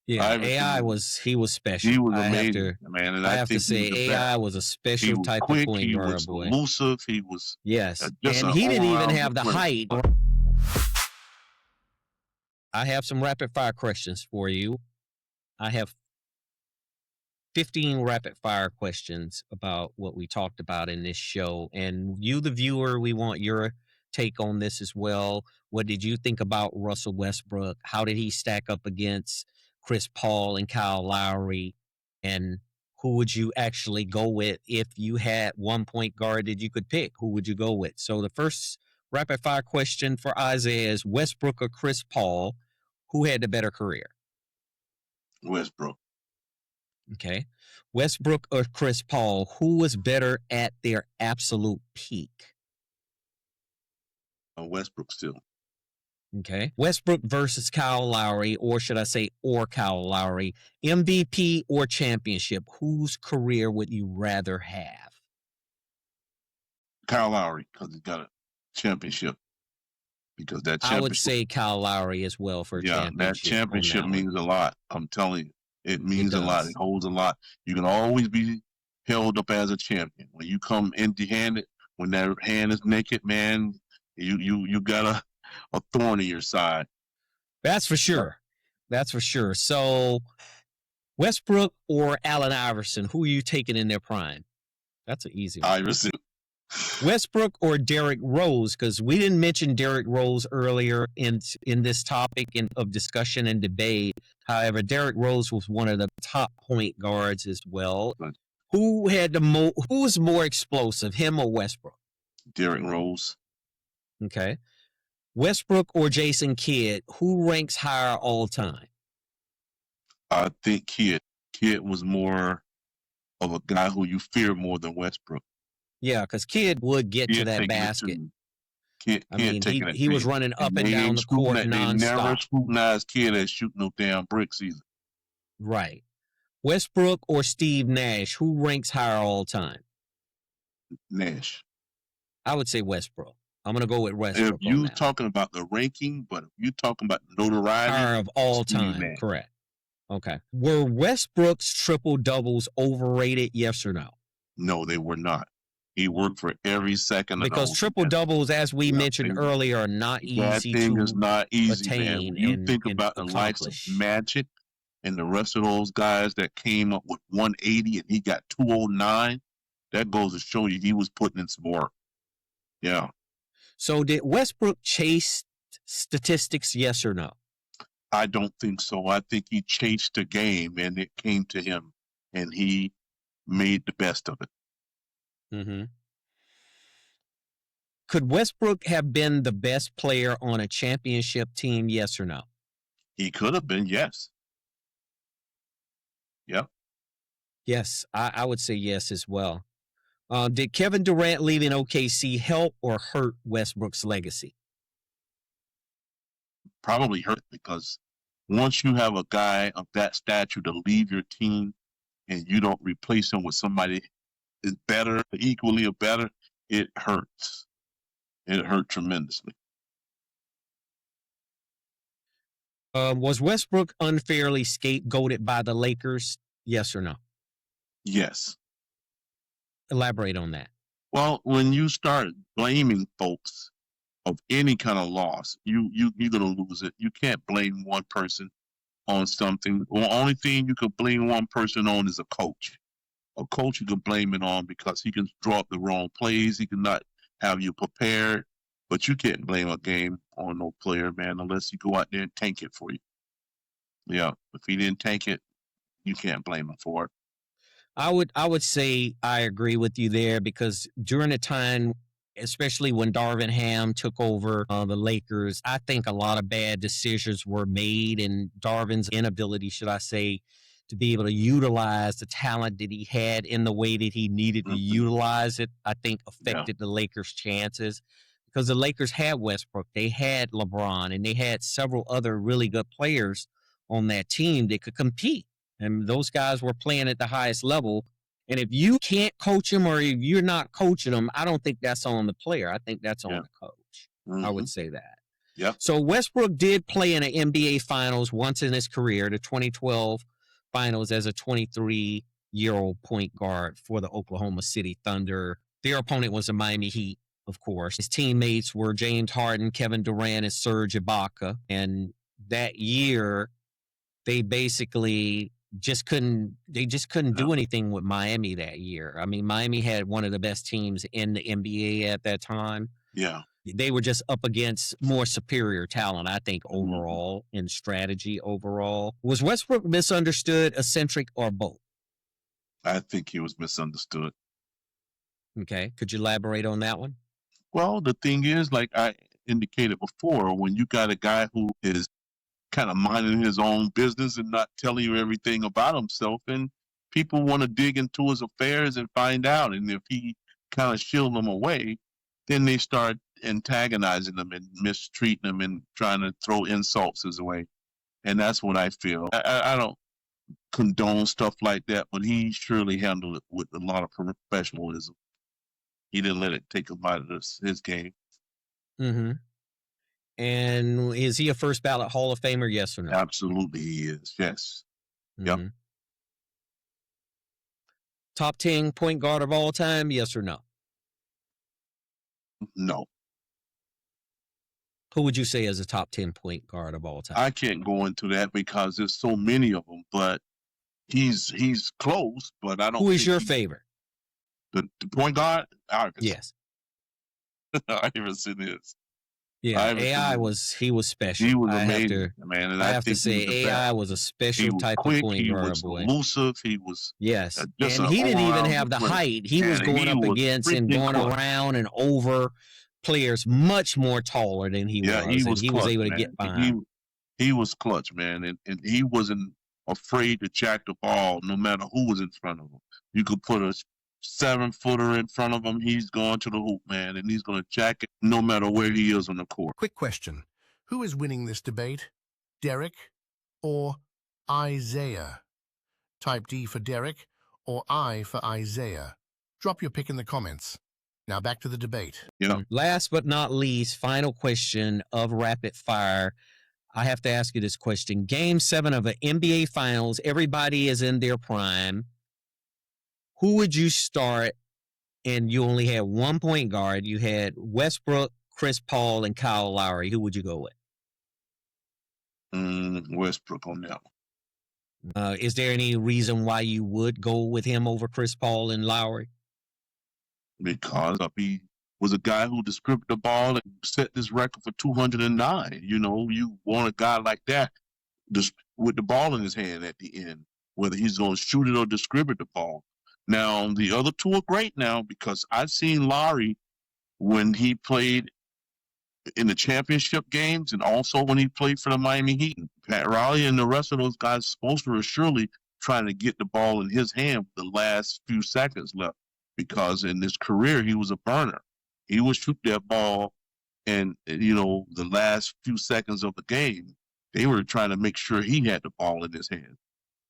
Yeah, Iverson, he was special. he was amazing, man. And I I have to think he's say the AI best. was a He special was type of quick. point He guard, was boy. elusive. He was Yes, just and an he didn't even all-around have the good player. height. I have some rapid fire questions for you. I have 15 rapid fire questions about what we talked about in this show. And you, the viewer, we want your take on this as well. What did you think about Russell Westbrook? How did he stack up against Chris Paul and Kyle Lowry? And who would you actually go with if you had one point guard that you could pick? Who would you go with? So the first rapid fire question for Isaiah is Westbrook or Chris Paul? Who had the better career? Westbrook. Okay. Westbrook or Chris Paul, who was better at their absolute peak? Westbrook still. Okay. Westbrook versus Kyle Lowry, or should I say, or Kyle Lowry, MVP or championship? Whose career would you rather have? Kyle Lowry, because he got a championship. Because that championship. I would say Kyle Lowry as well for a championship. Yeah, that championship means a lot. I'm telling you. It means a lot. It holds a lot. You can always be held up as a champion. When you come empty-handed, when that hand is naked, man, you got a thorn in your side. That's for sure. That's for sure. So, Westbrook or Allen Iverson, who are you taking in their prime? That's an easy one. Iverson. Westbrook or Derrick Rose, because we didn't mention Derrick Rose earlier in this topic of discussion and debate. However, Derrick Rose was one of the top point guards as well. Right. Who was more explosive, him or Westbrook? Derrick Rose. Okay. Westbrook or Jason Kidd, who ranks higher all time? I think Kidd. Kidd was more of a guy who you fear more than Westbrook. Yeah, because Kidd would get to that basket. He was running up and down the court nonstop. They never scrutinized Kidd as shooting no damn bricks either. Right. Westbrook or Steve Nash, who ranks higher all time? Nash. I would say Westbrook. I'm going to go with Westbrook. If you're talking about the ranking, but if you're talking about notoriety, higher of all time, Nash. Correct. Okay. Were Westbrook's triple doubles overrated? Yes or no? No, they were not. He worked for every second. Because triple doubles, as we mentioned earlier, are not easy that thing to is not easy, attain. Man. When you think about the likes of Magic and the rest of those guys that came up with 180 and he got 209, that goes to show you he was putting in some work. Yeah. So did Westbrook chase statistics? Yes or no? I don't think so. I think he chased the game and it came to him and he made the best of it. Mm-hmm. Could Westbrook have been the best player on a championship team? Yes or no? He could have been, yes. Yep. Yes, I would say yes as well. Did Kevin Durant leaving OKC help or hurt Westbrook's legacy? Probably hurt, because once you have a guy of that stature to leave your team and you don't replace him with somebody is better, equally or better, it hurts. It hurt tremendously. Was Westbrook unfairly scapegoated by the Lakers? Yes or no? Yes. Elaborate on that. Well, when you start blaming folks of any kind of loss, you're going to lose it. You can't blame one person on something. The only thing you can blame one person on is a coach. A coach you can blame it on because he can draw up the wrong plays. He cannot have you prepared. But you can't blame a game on no player, man, unless you go out there and tank it for you. Yeah, if he didn't tank it, you can't blame him for it. I would say I agree with you there, because during the time, especially when Darvin Ham took over the Lakers, I think a lot of bad decisions were made, and Darvin's inability, should I say, to be able to utilize the talent that he had in the way that he needed to utilize it, I think affected the Lakers' chances. Because the Lakers had Westbrook, they had LeBron, and they had several other really good players on that team that could compete. And those guys were playing at the highest level. And if you can't coach them, or if you're not coaching them, I don't think that's on the player. I think that's on the coach. I would say that. Yep. So Westbrook did play in an NBA Finals once in his career, the 2012 Finals, as a 23-year-old point guard for the Oklahoma City Thunder. Their opponent was the Miami Heat, of course. His teammates were James Harden, Kevin Durant, and Serge Ibaka. And that year, they basically just couldn't do anything with Miami that year. I mean, Miami had one of the best teams in the NBA at that time. Yeah. They were just up against more superior talent, I think, overall, in strategy overall. Was Westbrook misunderstood, eccentric, or both? I think he was misunderstood. Okay. Could you elaborate on that one? Well, the thing is, like I indicated before, when you got a guy who is kind of minding his own business and not telling you everything about himself, and people want to dig into his affairs and find out. And if he kind of shield them away, then they start antagonizing them and mistreating them and trying to throw insults his way. And that's what I feel. I don't condone stuff like that, but he surely handled it with a lot of professionalism. He didn't let it take him out of his game. Mm-hmm. And is he a first ballot Hall of Famer, yes or no? Absolutely he is, yes. Mm-hmm. Yep. Top 10 point guard of all time, yes or no? No. Who would you say is a top 10 point guard of all time? I can't go into that because there's so many of them, but he's close, but I don't. Who is your favorite? The point guard? Iverson. Yes. Iverson is. Yeah, Iverson AI was special. He was amazing, man. And I have to say, AI was a special type of point guard, boy. He was elusive. He was yes, and he didn't even have the height. He was going up against and going around and over players much more taller than he was. He was able to get by. He was clutch, man, and he wasn't afraid to jack the ball no matter who was in front of him. You could put a 7-footer in front of him, he's going to the hoop, man, and he's going to jack it no matter where he is on the court. Quick question. Who is winning this debate? Derrick or Isaiah? Type D for Derrick or I for Isaiah. Drop your pick in the comments. Now back to the debate. Yeah. Last but not least, final question of rapid fire. I have to ask you this question. Game 7 of the NBA Finals, everybody is in their prime. Who would you start? And you only had one point guard. You had Westbrook, Chris Paul, and Kyle Lowry. Who would you go with? Westbrook on that one. Is there any reason why you would go with him over Chris Paul and Lowry? Because he was a guy who distributed the ball and set this record for 209. You know, you want a guy like that just with the ball in his hand at the end, whether he's going to shoot it or distribute the ball. Now, the other two are great now because I've seen Lowry when he played in the championship games and also when he played for the Miami Heat. Pat Riley and the rest of those guys supposed to surely trying to get the ball in his hand with the last few seconds left because in his career, he was a burner. He would shoot that ball and, you know, the last few seconds of the game, they were trying to make sure he had the ball in his hand.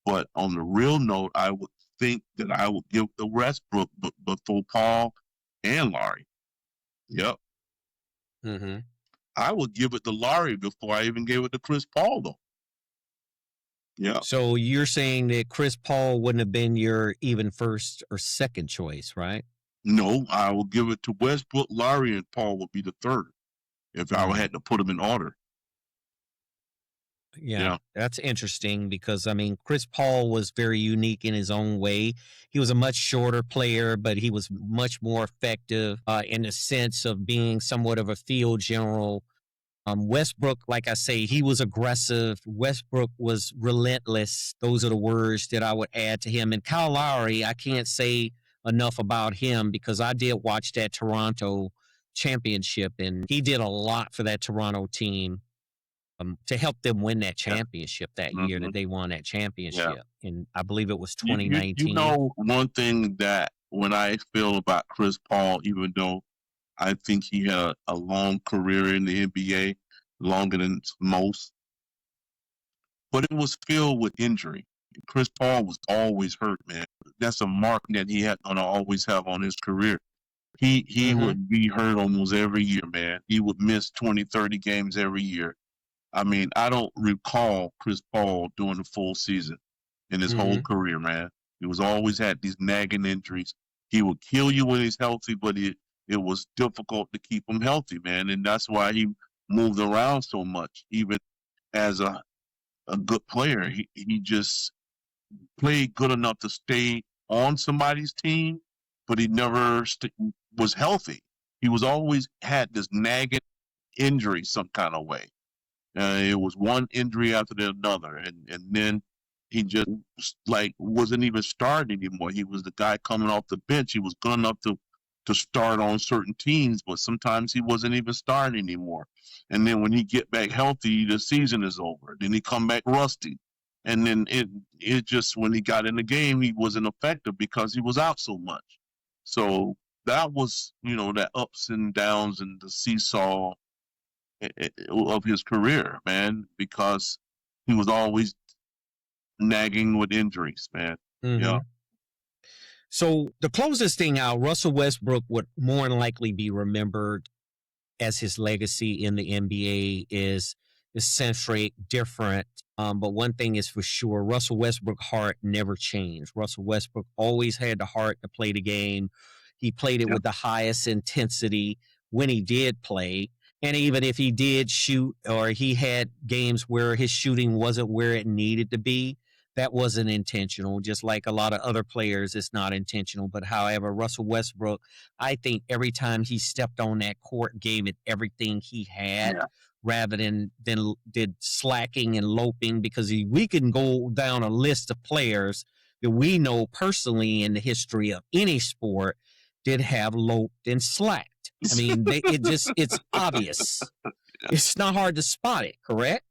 But on the real note, I would think that I would give the Westbrook before Paul and Lowry. Yep. Mm-hmm. I would give it to Lowry before I even gave it to Chris Paul, though. Yeah. So you're saying that Chris Paul wouldn't have been your even first or second choice, right? No, I will give it to Westbrook, Lowry, and Paul would be the third if I had to put them in order. Yeah, that's interesting because, I mean, Chris Paul was very unique in his own way. He was a much shorter player, but he was much more effective in the sense of being somewhat of a field general. Westbrook, like I say, he was aggressive. Westbrook was relentless. Those are the words that I would add to him. And Kyle Lowry, I can't say enough about him because I did watch that Toronto championship, and he did a lot for that Toronto team. To help them win that championship that year that they won that championship. And I believe it was 2019. You know, one thing that when I feel about Chris Paul, even though I think he had a long career in the NBA, longer than most, but it was filled with injury. Chris Paul was always hurt, man. That's a mark that he had going to always have on his career. He Mm-hmm. would be hurt almost every year, man. He would miss 20, 30 games every year. I mean, I don't recall Chris Paul doing a full season in his whole Mm-hmm. career, man. He was always had these nagging injuries. He would kill you when he's healthy, but it was difficult to keep him healthy, man. And that's why he moved around so much. Even as a good player, he just played good enough to stay on somebody's team, but he never was healthy. He was always had this nagging injury some kind of way. It was one injury after another, and then he just like wasn't even starting anymore. He was the guy coming off the bench. He was good enough to start on certain teams, but sometimes he wasn't even starting anymore. And then when he get back healthy, the season is over. Then he come back rusty, and then it just when he got in the game, he wasn't effective because he was out so much. So that was that ups and downs and the seesaw of his career, man, because he was always nagging with injuries, man. Mm-hmm. Yeah. So to close this thing out, Russell Westbrook would more than likely be remembered as his legacy in the NBA is essentially different. But one thing is for sure, Russell Westbrook's heart never changed. Russell Westbrook always had the heart to play the game. He played it with the highest intensity when he did play. And even if he did shoot or he had games where his shooting wasn't where it needed to be, that wasn't intentional. Just like a lot of other players, it's not intentional. But however, Russell Westbrook, I think every time he stepped on that court, gave it everything he had rather than did slacking and loping, because we can go down a list of players that we know personally in the history of any sport did have loped and slacked. I mean, it's obvious. It's not hard to spot it, correct?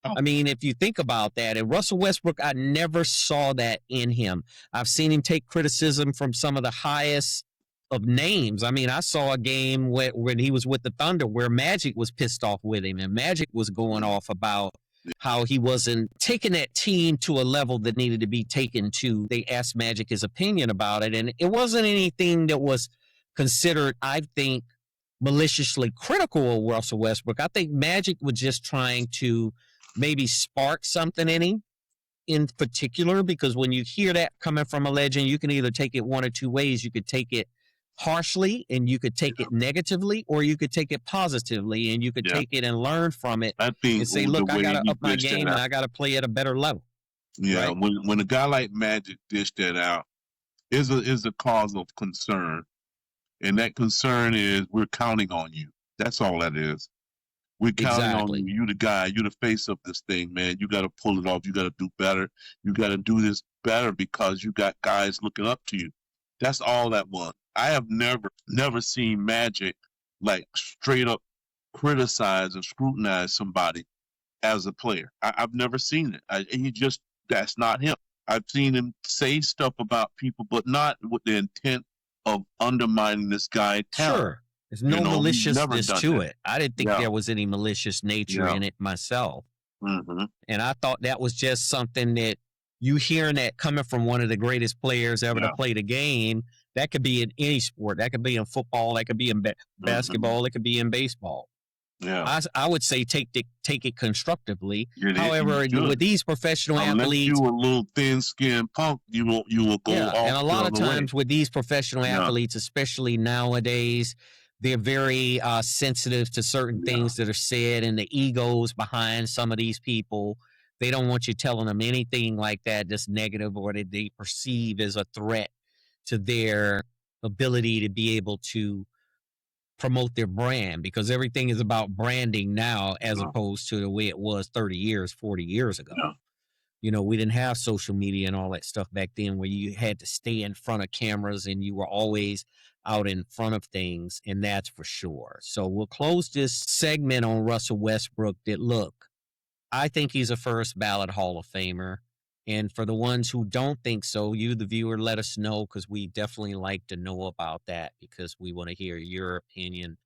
I mean, if you think about that, and Russell Westbrook, I never saw that in him. I've seen him take criticism from some of the highest of names. I mean, I saw a game when he was with the Thunder where Magic was pissed off with him, and Magic was going off about how he wasn't taking that team to a level that needed to be taken to. They asked Magic his opinion about it, and it wasn't anything that was considered, I think, maliciously critical of Russell Westbrook. I think Magic was just trying to maybe spark something in him in particular, because when you hear that coming from a legend, you can either take it one or two ways. You could take it harshly and you could take it negatively, or you could take it positively and you could take it and learn from it and say, look, I got to up my game and I got to play at a better level. Yeah, right? When a guy like Magic dished that out, is a cause of concern. And that concern is we're counting on you. That's all that is. We're counting on you. You the guy. You the face of this thing, man. You got to pull it off. You got to do better. You got to do this better because you got guys looking up to you. That's all that was. I have never seen Magic like straight up criticize and scrutinize somebody as a player. I've never seen it. That's not him. I've seen him say stuff about people, but not with the intent of undermining this guy. Sure. There's no maliciousness to it. I didn't think there was any malicious nature in it myself. Mm-hmm. And I thought that was just something that you hearing that coming from one of the greatest players ever to play the game. That could be in any sport. That could be in football. That could be in basketball. That could be in baseball. Yeah, I would say take it constructively. However, with these professional athletes, you a little thin-skinned punk, you will go off. And a lot of times with these professional athletes, especially nowadays, they're very sensitive to certain things that are said, and the egos behind some of these people. They don't want you telling them anything like that that's negative or that they perceive as a threat to their ability to be able to promote their brand, because everything is about branding now as opposed to the way it was 30 years, 40 years ago. We didn't have social media and all that stuff back then where you had to stay in front of cameras and you were always out in front of things, and that's for sure. So we'll close this segment on Russell Westbrook that, look, I think he's a first ballot Hall of Famer. And for the ones who don't think so, you, the viewer, let us know, because we definitely like to know about that, because we want to hear your opinion